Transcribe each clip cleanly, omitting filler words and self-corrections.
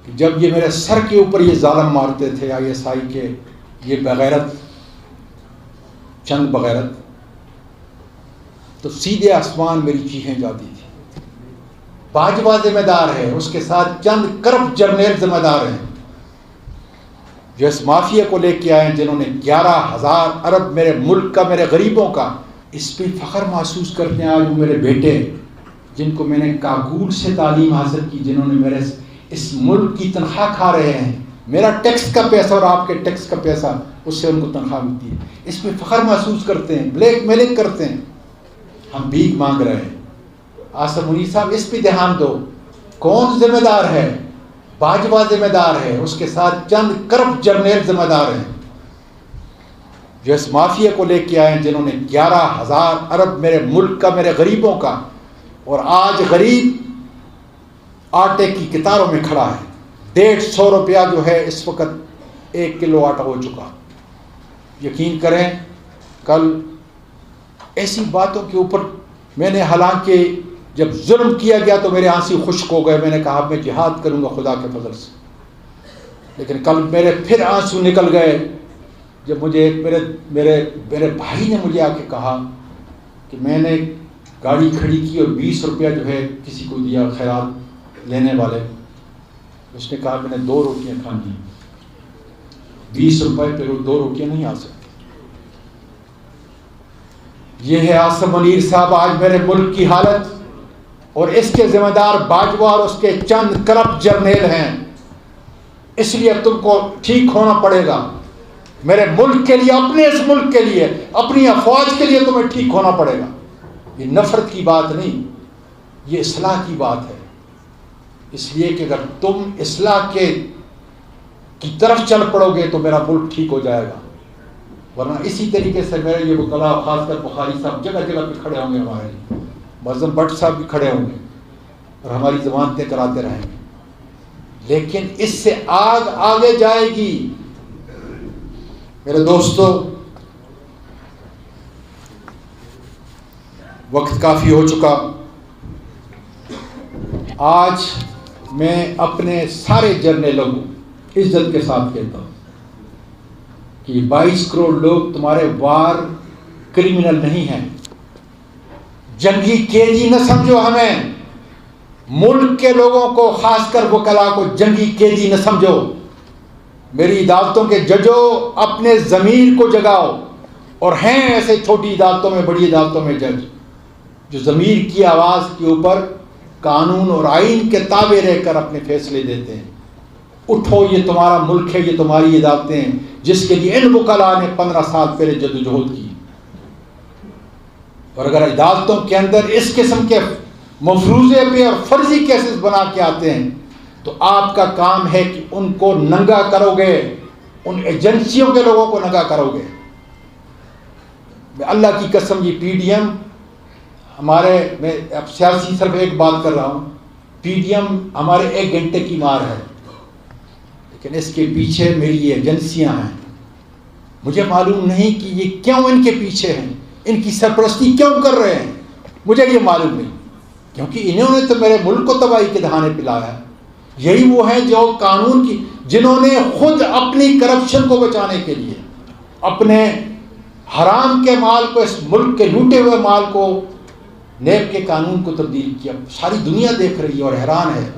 کہ جب یہ میرے سر کے اوپر یہ ظالم مارتے تھے ISI کے یہ بغیرت، چند بغیرت، تو سیدھے آسمان میری چیخیں جاتی تھی۔ باجوہ ذمہ دار ہے، اس کے ساتھ چند کرپٹ جرنیل ذمہ دار ہیں جو اس مافیا کو لے کے آئے ہیں، جنہوں نے 11,000 ارب میرے ملک کا، میرے غریبوں کا، اس پہ فخر محسوس کرتے ہیں آج وہ میرے بیٹے جن کو میں نے کابل سے تعلیم حاصل کی، جنہوں نے میرے اس ملک کی تنخواہ کھا رہے ہیں، میرا ٹیکس کا پیسہ اور آپ کے ٹیکس کا پیسہ، اس سے ان کو تنخواہ ملتی ہے، اس پہ فخر محسوس کرتے ہیں، بلیک میلنگ کرتے ہیں، ہم بھیک مانگ رہے ہیں۔ آصف منیر صاحب اس پہ دھیان دو، کون ذمہ دار ہے؟ باجوہ ذمہ دار ہے، اس کے ساتھ چند کرپٹ جرنیل ذمہ دار ہیں جو اس مافیا کو لے کے آئے ہیں، جنہوں نے 11,000 ارب میرے ملک کا، میرے غریبوں کا، اور آج غریب آٹے کی قطاروں میں کھڑا ہے۔ 150 روپیہ جو ہے اس وقت 1 کلو آٹا ہو چکا۔ یقین کریں کل ایسی باتوں کے اوپر میں نے، حالانکہ جب ظلم کیا گیا تو میرے آنسو خشک ہو گئے، میں نے کہا میں جہاد کروں گا خدا کے فضل سے، لیکن کل میرے پھر آنسو نکل گئے جب مجھے ایک میرے بھائی نے مجھے آ کے کہا کہ میں نے گاڑی کھڑی کی اور 20 روپیہ جو ہے کسی کو دیا، خیرات لینے والے، اس نے کہا میں نے 2 روٹیاں کھانی، 20 روپے پہ 2 روٹیاں نہیں آ سکتی۔ یہ ہے آصف منیر صاحب آج میرے ملک کی حالت، اور اس کے ذمہ دار باجوہ اور اس کے چند کرپٹ جرنیل ہیں۔ اس لیے تم کو ٹھیک ہونا پڑے گا، میرے ملک کے لیے، اپنے اس ملک کے لیے، اپنی افواج کے لیے تمہیں ٹھیک ہونا پڑے گا۔ یہ نفرت کی بات نہیں، یہ اصلاح کی بات ہے، اس لیے کہ اگر تم اصلاح کی طرف چل پڑو گے تو میرا ملک ٹھیک ہو جائے گا، ورنہ اسی طریقے سے میرے یہ وکلاء، خاص کر بخاری صاحب جگہ جگہ پہ کھڑے ہوں گے، ہمارے لیے معظم بٹ صاحب بھی کھڑے ہوں گے اور ہماری ضمانتیں کراتے رہیں گے، لیکن اس سے آگ آگے جائے گی۔ میرے دوستو، وقت کافی ہو چکا، آج میں اپنے سارے جرنیلوں کو عزت کے ساتھ کہتا ہوں کہ 22 کروڑ لوگ تمہارے وار کرمنل نہیں ہیں، جنگی قیدی نہ سمجھو ہمیں، ملک کے لوگوں کو، خاص کر وکلاء کو جنگی قیدی نہ سمجھو۔ میری عدالتوں کے ججوں، اپنے ضمیر کو جگاؤ، اور ہیں ایسے چھوٹی عدالتوں میں، بڑی عدالتوں میں جج جو ضمیر کی آواز کے اوپر قانون اور آئین کے تابع رہ کر اپنے فیصلے دیتے ہیں۔ اٹھو، یہ تمہارا ملک ہے، یہ تمہاری عدالتیں ہیں، جس کے لیے ان وکلاء نے 15 سال پہلے جدوجہد کی، اور اگر عدالتوں کے اندر اس قسم کے مفروضے پہ اور فرضی کیسز بنا کے آتے ہیں تو آپ کا کام ہے کہ ان کو ننگا کرو گے، ان ایجنسیوں کے لوگوں کو ننگا کرو گے۔ میں اللہ کی قسم، یہ PDM ہمارے، میں اب سیاسی صرف ایک بات کر رہا ہوں، PDM ہمارے 1 گھنٹے کی مار ہے، لیکن اس کے پیچھے میری یہ ایجنسیاں ہیں، مجھے معلوم نہیں کہ یہ کیوں ان کے پیچھے ہیں، ان کی سرپرستی کیوں کر رہے ہیں، مجھے یہ معلوم نہیں، کیونکہ انہوں نے تو میرے ملک کو تباہی کے دہانے پہ لایا۔ یہی وہ ہیں جو قانون کی، جنہوں نے خود اپنی کرپشن کو بچانے کے لیے اپنے حرام کے مال کو، اس ملک کے لوٹے ہوئے مال کو، نیب کے قانون کو تبدیل کیا۔ ساری دنیا دیکھ رہی ہے اور حیران ہے۔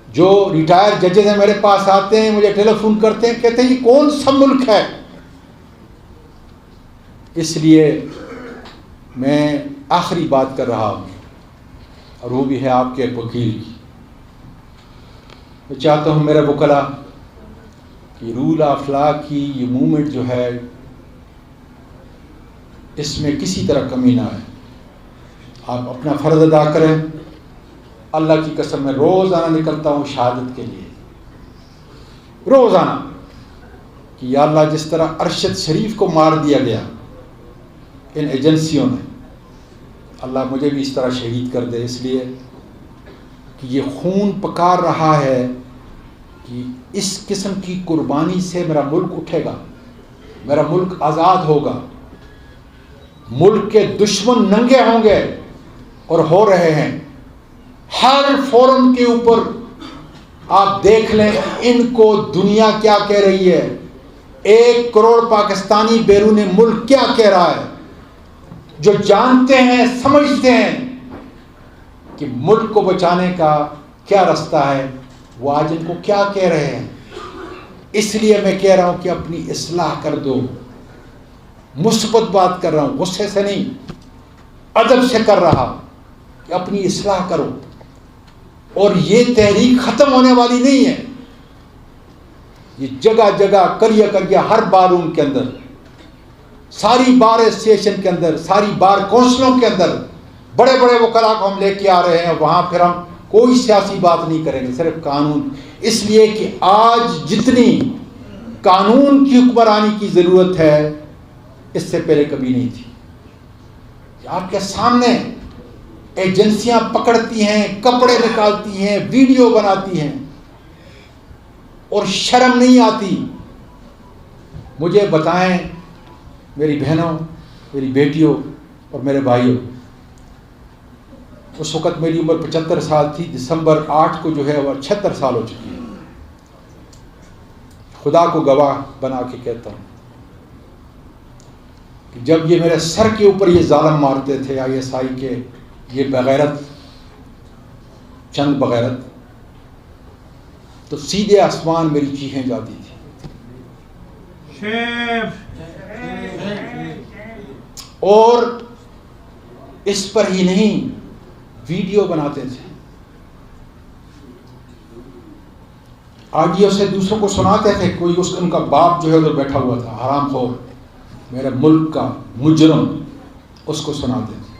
جو ریٹائر ججز ہیں میرے پاس آتے ہیں، مجھے ٹیلی فون کرتے ہیں، کہتے ہیں یہ کون سا ملک ہے؟ اس لیے میں آخری بات کر رہا ہوں، اور وہ بھی ہے آپ کے ایک وکیل کی۔ میں چاہتا ہوں میرے وکلاء کہ رول آف لا کی یہ موومنٹ جو ہے، اس میں کسی طرح کمی نہ آئے، آپ اپنا فرض ادا کریں۔ اللہ کی قسم میں روزانہ نکلتا ہوں شہادت کے لیے، روزانہ، کہ یا اللہ جس طرح ارشد شریف کو مار دیا گیا ان ایجنسیوں نے، اللہ مجھے بھی اس طرح شہید کر دے، اس لیے کہ یہ خون پکار رہا ہے کہ اس قسم کی قربانی سے میرا ملک اٹھے گا، میرا ملک آزاد ہوگا، ملک کے دشمن ننگے ہوں گے، اور ہو رہے ہیں۔ ہر فورم کے اوپر آپ دیکھ لیں ان کو دنیا کیا کہہ رہی ہے، 1 کروڑ پاکستانی بیرون ملک کیا کہہ رہا ہے، جو جانتے ہیں سمجھتے ہیں کہ ملک کو بچانے کا کیا رستہ ہے، وہ آج ان کو کیا کہہ رہے ہیں۔ اس لیے میں کہہ رہا ہوں کہ اپنی اصلاح کر دو، مثبت بات کر رہا ہوں، غصے سے نہیں، ادب سے کر رہا کہ اپنی اصلاح کرو۔ اور یہ تحریک ختم ہونے والی نہیں ہے، یہ جگہ جگہ کریہ کریہ ہر بار روم کے اندر، ساری بار اسٹیشن کے اندر، ساری بار کونسلوں کے اندر بڑے بڑے وکلاء کو ہم لے کے آ رہے ہیں، وہاں پھر ہم کوئی سیاسی بات نہیں کریں گے، صرف قانون۔ اس لیے کہ آج جتنی قانون کی حکمرانی کی ضرورت ہے اس سے پہلے کبھی نہیں تھی۔ آپ کے سامنے ایجنسیاں پکڑتی ہیں، کپڑے نکالتی ہیں، ویڈیو بناتی ہیں اور شرم نہیں آتی۔ مجھے بتائیں میری بہنوں، میری بیٹیوں اور میرے بھائیوں، اس وقت میری عمر 75 سال تھی، دسمبر 8 کو جو ہے وہ 76 سال ہو چکی ہے۔ خدا کو گواہ بنا کے کہتا ہوں کہ جب یہ میرے سر کے اوپر یہ ظالم مارتے تھے ISI کے یہ بغیرت، چند بغیرت، تو سیدھے آسمان میری چیخیں جاتی تھی۔ اور اس پر ہی نہیں، ویڈیو بناتے تھے، آڈیو سے دوسروں کو سناتے تھے۔ کوئی ان کا باپ جو ہے ادھر بیٹھا ہوا تھا، حرام خور، میرے ملک کا مجرم، اس کو سناتے تھے۔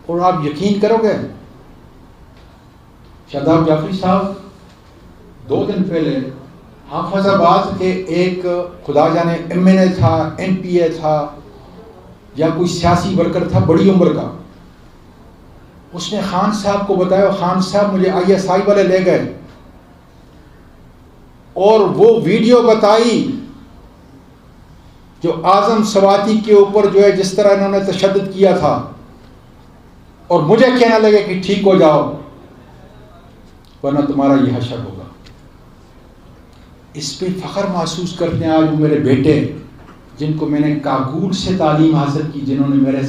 اور آپ یقین کرو گے، شاداب جعفری صاحب 2 دن پہلے حافظ آباد کے ایک خدا جانے MNA تھا، MPA تھا یا کوئی سیاسی ورکر تھا بڑی عمر کا، اس نے خان صاحب کو بتایا، خان صاحب مجھے ISI والے لے گئے اور وہ ویڈیو بتائی جو اعظم سواتی کے اوپر جو ہے جس طرح انہوں نے تشدد کیا تھا، اور مجھے کہنے لگے کہ ٹھیک ہو جاؤ ورنہ تمہارا یہ حشر ہوگا۔ اس پہ فخر محسوس کرتے ہیں آج میرے بیٹے، جن کو میں نے کابل سے تعلیم حاصل کی، جنہوں نے میرے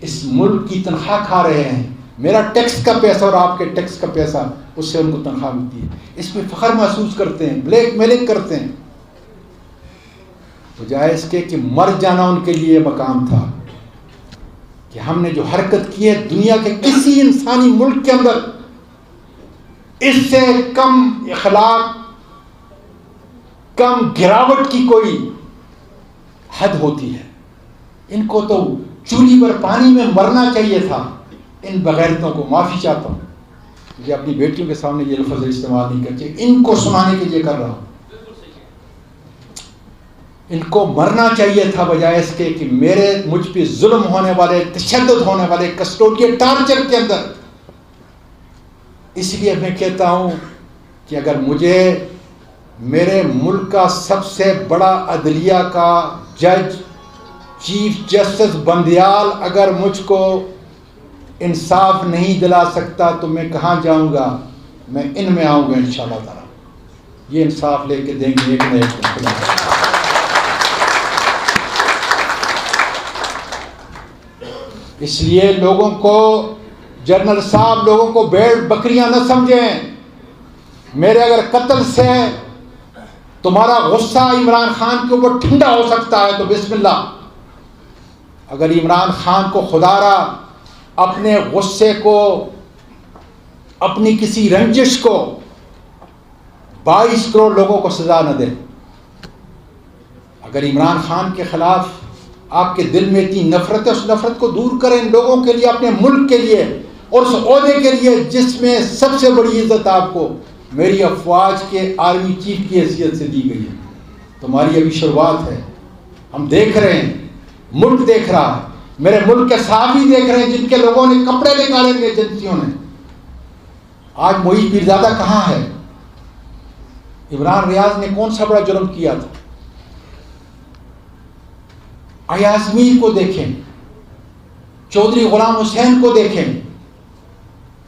اس ملک کی تنخواہ کھا رہے ہیں، میرا ٹیکس کا پیسہ اور آپ کے ٹیکس کا پیسہ، اس سے ان کو تنخواہ ملتی ہے، اس پہ فخر محسوس کرتے ہیں، بلیک میلنگ کرتے ہیں، بجائے اس کے کہ مر جانا ان کے لیے مقام تھا۔ کہ ہم نے جو حرکت کی ہے دنیا کے کسی انسانی ملک کے اندر اس سے کم اخلاق، کم گراوٹ کی کوئی حد ہوتی ہے۔ ان کو تو چولی پر پانی میں مرنا چاہیے تھا۔ ان بغیرتوں کو معافی چاہتا ہوں، مجھے اپنی بیٹیوں کے سامنے یہ لفظ استعمال نہیں کرتے، ان کو سنانے کے لیے کر رہا ہوں۔ ان کو مرنا چاہیے تھا بجائے اس کے کہ مجھ پہ ظلم ہونے والے، تشدد ہونے والے، کسٹوڈیل ٹارچر کے اندر۔ اس لیے میں کہتا ہوں کہ اگر مجھے میرے ملک کا سب سے بڑا عدلیہ کا جج چیف جسٹس بندیال اگر مجھ کو انصاف نہیں دلا سکتا تو میں کہاں جاؤں گا؟ میں ان میں آؤں گا انشاءاللہ تعالی، یہ انصاف لے کے دیں گے ایک نہ ایک دن۔ اس لیے لوگوں کو، جنرل صاحب لوگوں کو بھیڑ بکریاں نہ سمجھیں۔ میرے اگر قتل سے تمہارا غصہ عمران خان کے اوپر ٹھنڈا ہو سکتا ہے تو بسم اللہ۔ اگر عمران خان کو خدا را اپنے غصے کو، اپنی کسی رنجش کو 22 کروڑ لوگوں کو سزا نہ دے، اگر عمران خان کے خلاف آپ کے دل میں اتنی نفرت ہے، اس نفرت کو دور کریں لوگوں کے لیے، اپنے ملک کے لیے اور اس عہدے کے لیے جس میں سب سے بڑی عزت آپ کو میری افواج کے آرمی چیف کی حیثیت سے دی گئی ہے۔ تمہاری ابھی شروعات ہے، ہم دیکھ رہے ہیں، ملک دیکھ رہا ہے، میرے ملک کے صحافی دیکھ رہے ہیں جن کے لوگوں نے کپڑے نکالے ہیں ایجنسیوں نے۔ آج معیز پیرزادہ کہاں ہے؟ عمران ریاض نے کون سا بڑا جرم کیا تھا؟ ایاز میر کو دیکھیں، چودھری غلام حسین کو دیکھیں،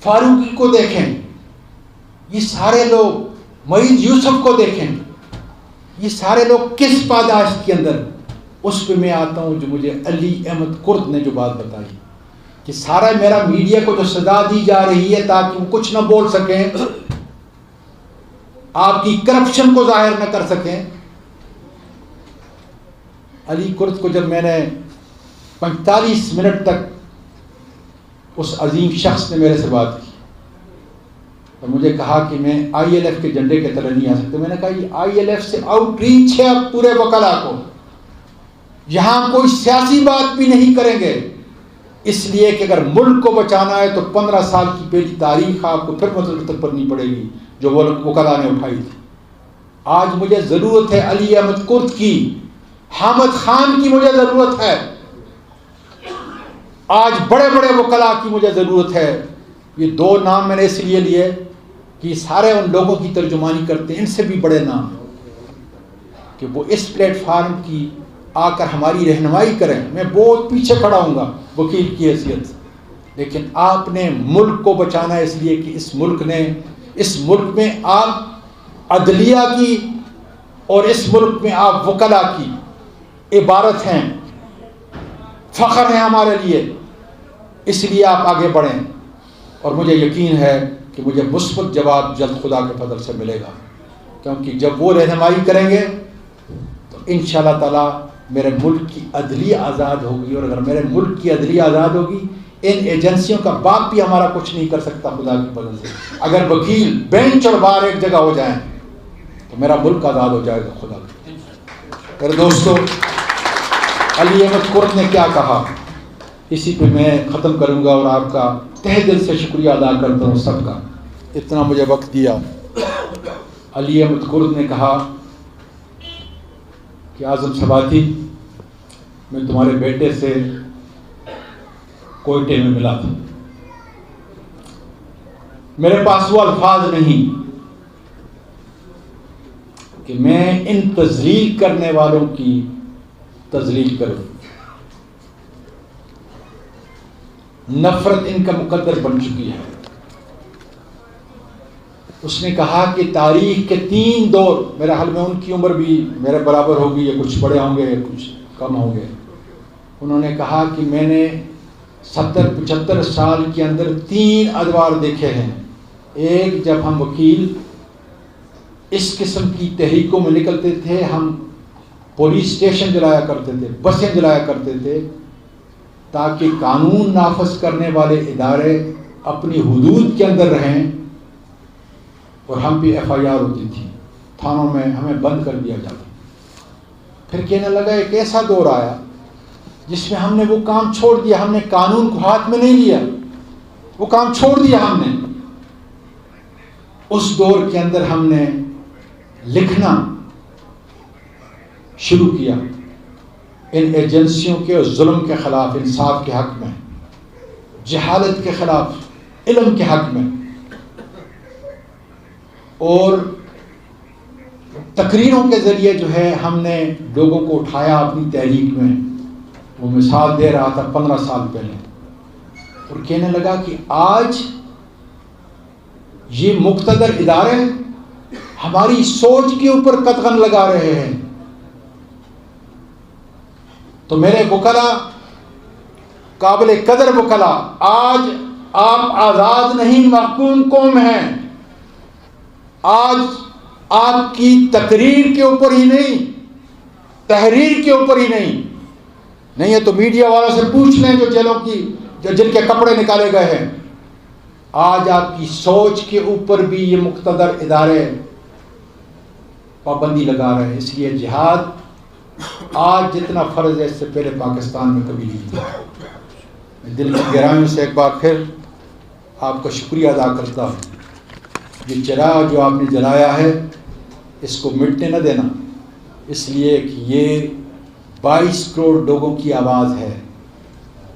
فاروقی کو دیکھیں، یہ سارے لوگ، معید یوسف کو دیکھیں، یہ سارے لوگ کس پاداش کے اندر؟ اس پہ میں آتا ہوں جو مجھے علی احمد کرد نے جو بات بتائی کہ سارا میرا میڈیا کو جو سزا دی جا رہی ہے تاکہ وہ کچھ نہ بول سکیں، آپ کی کرپشن کو ظاہر نہ کر سکیں. علی کرد کو جب میں نے 45 منٹ تک اس عظیم شخص نے میرے سے بات کی تو مجھے کہا کہ میں آئی ایل ایف کے جھنڈے کے تلے نہیں آ سکتا. میں نے کہا یہ آئی ایل ایف سے آؤٹ ریچ ہے اب پورے وکلا کو، یہاں کوئی سیاسی بات بھی نہیں کریں گے، اس لیے کہ اگر ملک کو بچانا ہے تو 15 سال کی پہلی تاریخ آپ کو پھر مطلب پڑھنی پڑے گی جو وہ وکلا نے اٹھائی تھی. آج مجھے ضرورت ہے علی احمد کرد کی، حامد خان کی مجھے ضرورت ہے، آج بڑے بڑے وکلا کی مجھے ضرورت ہے. یہ 2 نام میں نے اس لیے لیے کہ یہ سارے ان لوگوں کی ترجمانی کرتے ہیں، ان سے بھی بڑے نام کہ وہ اس پلیٹ فارم کی آ کر ہماری رہنمائی کریں. میں بہت پیچھے کھڑا ہوں گا وکیل کی حیثیت سے، لیکن آپ نے ملک کو بچانا ہے، اس لیے کہ اس ملک میں آپ عدلیہ کی اور اس ملک میں آپ وکلا کی عبارت ہیں، فخر ہے ہمارے لیے، اس لیے آپ آگے بڑھیں. اور مجھے یقین ہے کہ مجھے مثبت جواب جلد خدا کے فضل سے ملے گا، کیونکہ جب وہ رہنمائی کریں گے تو انشاءاللہ تعالی میرے ملک کی عدلیہ آزاد ہوگی. اور اگر میرے ملک کی عدلیہ آزاد ہوگی، ان ایجنسیوں کا باپ بھی ہمارا کچھ نہیں کر سکتا خدا کی فضل سے. اگر وکیل بینچ اور بار ایک جگہ ہو جائیں تو میرا ملک آزاد ہو جائے گا خدا کی. میرے دوستو، علی احمد کرد نے کیا کہا، اسی پہ میں ختم کروں گا اور آپ کا تہ دل سے شکریہ ادا کرتا ہوں سب کا، اتنا مجھے وقت دیا. علی احمد کرد نے کہا کہ اعظم سباتی، میں تمہارے بیٹے سے کوئٹے میں ملا تھا، میرے پاس وہ الفاظ نہیں کہ میں ان تذلیل کرنے والوں کی تذلیل کروں. نفرت ان کا مقدر بن چکی ہے. اس نے کہا کہ تاریخ کے 3 دور، میرے حال میں ان کی عمر بھی میرے برابر ہوگی، یا کچھ بڑے ہوں گے یا کچھ کم ہوں گے. انہوں نے کہا کہ میں نے 70-75 سال کے اندر 3 ادوار دیکھے ہیں. ایک، جب ہم وکیل اس قسم کی تحریکوں میں نکلتے تھے، ہم پولیس اسٹیشن جلایا کرتے تھے، بسیں جلایا کرتے تھے، تاکہ قانون نافذ کرنے والے ادارے اپنی حدود کے اندر رہیں، اور ہم بھی ایف آئی آر ہوتی تھی تھانوں میں، ہمیں بند کر دیا جاتا. پھر کہنے لگا ایک ایسا دور آیا جس میں ہم نے وہ کام چھوڑ دیا، ہم نے قانون کو ہاتھ میں نہیں لیا، وہ کام چھوڑ دیا ہم نے. اس دور کے اندر ہم نے لکھنا شروع کیا ان ایجنسیوں کے ظلم کے خلاف، انصاف کے حق میں، جہالت کے خلاف، علم کے حق میں، اور تقریروں کے ذریعے جو ہے ہم نے لوگوں کو اٹھایا اپنی تحریک میں. وہ مثال دے رہا تھا 15 سال پہلے، اور کہنے لگا کہ آج یہ مقتدر ادارے ہماری سوچ کے اوپر قدغن لگا رہے ہیں. تو میرے وکلا، قابل قدر وکلا، آج آپ آزاد نہیں محکوم قوم ہیں. آج آپ کی تقریر کے اوپر ہی نہیں، تحریر کے اوپر ہی نہیں ہے تو میڈیا والوں سے پوچھ لیں جو جیلوں کی جن کے کپڑے نکالے گئے ہیں. آج آپ کی سوچ کے اوپر بھی یہ مقتدر ادارے پابندی لگا رہے ہیں. اس لیے جہاد آج جتنا فرض ہے اس سے پہلے پاکستان میں کبھی نہیں تھا. میں دل کی گہرائیوں سے ایک بار پھر آپ کا شکریہ ادا کرتا ہوں. یہ چراغ جو آپ نے جلایا ہے اس کو مٹنے نہ دینا، اس لیے کہ یہ 22 کروڑ لوگوں کی آواز ہے.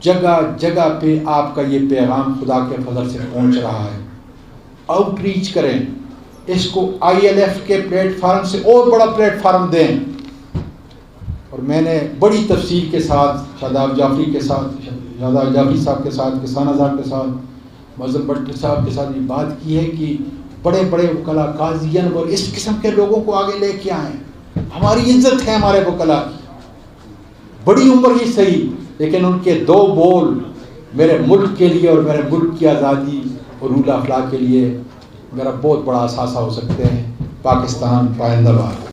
جگہ جگہ پہ آپ کا یہ پیغام خدا کے فضل سے پہنچ رہا ہے. آؤٹ ریچ کریں اس کو، آئی ایل ایف کے پلیٹ فارم سے اور بڑا پلیٹ فارم دیں. اور میں نے بڑی تفصیل کے ساتھ شاداب جعفری کے ساتھ، شاداب جعفری صاحب کے ساتھ، کسان صاحب کے ساتھ معظم بٹ صاحب کے ساتھ یہ بات کی ہے کہ بڑے بڑے وکلا قاضیان اور اس قسم کے لوگوں کو آگے لے کے آئیں. ہماری عزت ہے ہمارے وکلا کی, بڑی عمر ہی صحیح, لیکن ان کے 2 بول میرے ملک کے لیے اور میرے ملک کی آزادی اور رول آف لا کے لیے میرا بہت بڑا اثاثہ ہو سکتے ہیں. پاکستان پائندہ باد.